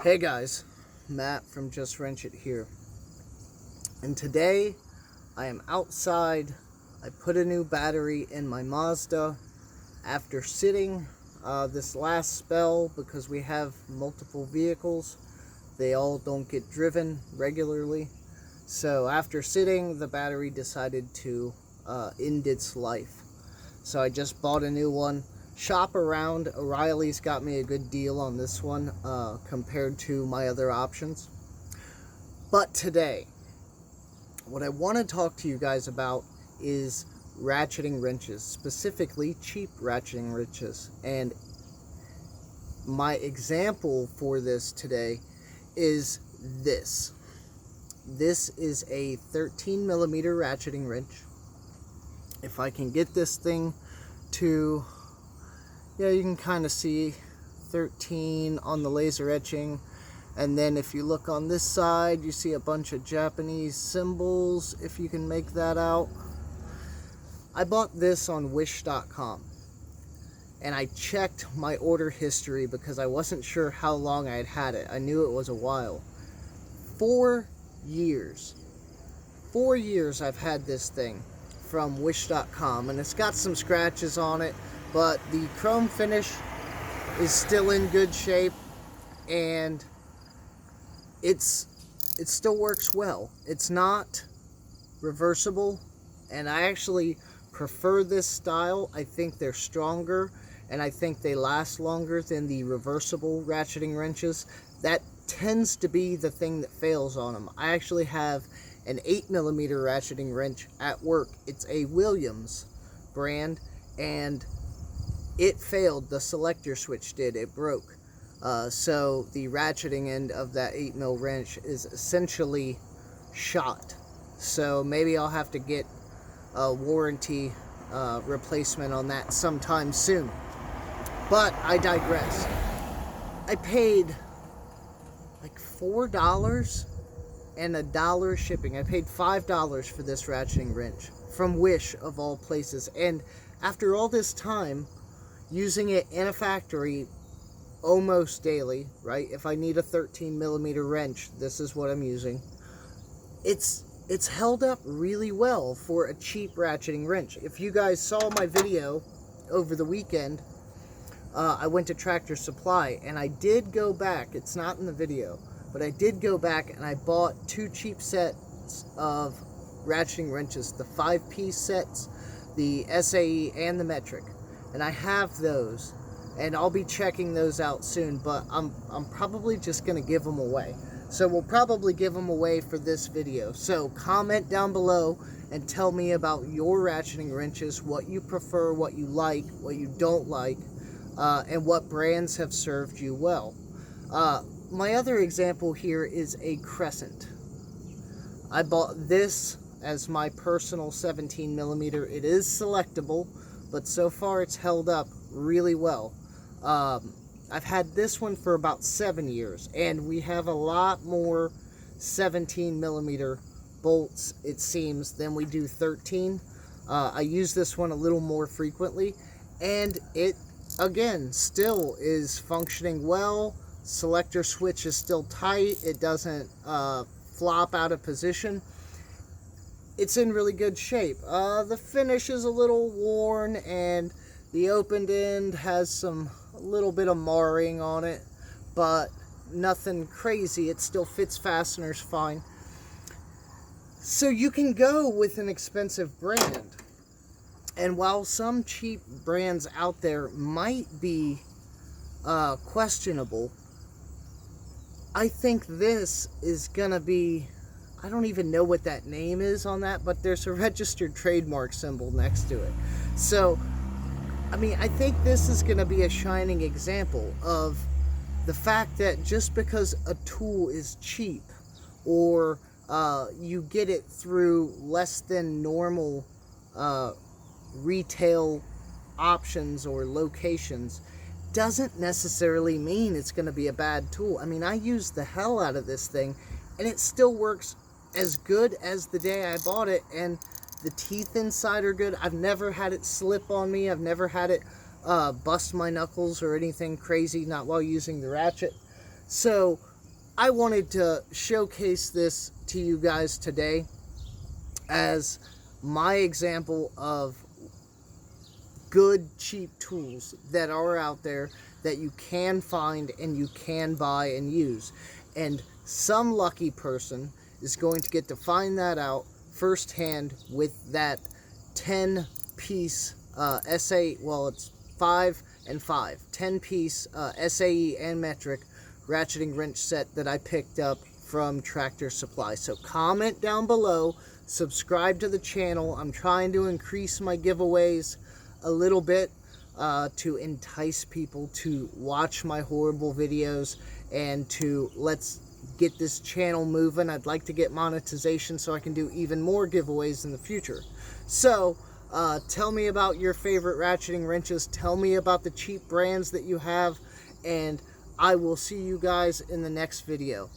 Hey guys, Matt from Just Wrench It here, and today I am outside. I put a new battery in my Mazda after sitting this last spell because we have multiple vehicles. They all don't get driven regularly, so after sitting, the battery decided to end its life. So I just bought a new one. Shop around. O'Reilly's got me a good deal on this one compared to my other options. But today, what I want to talk to you guys about is ratcheting wrenches, specifically cheap ratcheting wrenches. And my example for this today is this. This is a 13 millimeter ratcheting wrench. If I can get this thing to, yeah, you can kind of see 13 on the laser etching, and then if you look on this side you see a bunch of Japanese symbols, if you can make that out. I bought this on wish.com and I checked my order history because I wasn't sure how long I had it. I knew it was a while. 4 years I've had this thing from wish.com, and it's got some scratches on it, but the chrome finish is still in good shape, and it still works well. It's not reversible, and I actually prefer this style. I think they're stronger, and I think they last longer than the reversible ratcheting wrenches. That tends to be the thing that fails on them. I actually have an 8 millimeter ratcheting wrench at work. It's a Williams brand, and it failed. The selector switch did. It broke. So the ratcheting end of that 8 mil wrench is essentially shot. So maybe I'll have to get a warranty replacement on that sometime soon. But I digress. I paid like $4 and $1 shipping. I paid $5 for this ratcheting wrench from Wish, of all places. And after all this time using it in a factory almost daily, right? If I need a 13 millimeter wrench, this is what I'm using. It's held up really well for a cheap ratcheting wrench. If you guys saw my video over the weekend, I went to Tractor Supply, and I did go back. It's not in the video, but I did go back and I bought 2 cheap sets of ratcheting wrenches, the 5-piece sets, the SAE and the metric. And I have those, and I'll be checking those out soon, but I'm probably just going to give them away. So we'll probably give them away for this video. So comment down below and tell me about your ratcheting wrenches, what you prefer, what you like, what you don't like, and what brands have served you well. My other example here is a Crescent. I bought this as my personal 17 millimeter. It is selectable, but so far it's held up really well. I've had this one for about 7 years, and we have a lot more 17 millimeter bolts, it seems, than we do 13. I use this one a little more frequently, and it, again, still is functioning well. Selector switch is still tight. It doesn't flop out of position. It's in really good shape. The finish is a little worn, and the opened end has a little bit of marring on it, but nothing crazy. It still fits fasteners fine. So you can go with an expensive brand, and while some cheap brands out there might be questionable, I think this is gonna be, I don't even know what that name is on that, but there's a registered trademark symbol next to it. So, I mean, I think this is going to be a shining example of the fact that just because a tool is cheap, or you get it through less than normal retail options or locations, doesn't necessarily mean it's going to be a bad tool. I mean, I use the hell out of this thing, and it still works as good as the day I bought it, and the teeth inside are good. I've never had it slip on me. I've never had it bust my knuckles or anything crazy, not while using the ratchet. So I wanted to showcase this to you guys today as my example of good, cheap tools that are out there that you can find and you can buy and use. And some lucky person is going to get to find that out firsthand with that 10-piece SAE, well, it's 5 and 5, 10-piece SAE and metric ratcheting wrench set that I picked up from Tractor Supply. So comment down below, subscribe to the channel. I'm trying to increase my giveaways a little bit to entice people to watch my horrible videos and to let's get this channel moving. I'd like to get monetization so I can do even more giveaways in the future. So tell me about your favorite ratcheting wrenches. Tell me about the cheap brands that you have, and I will see you guys in the next video.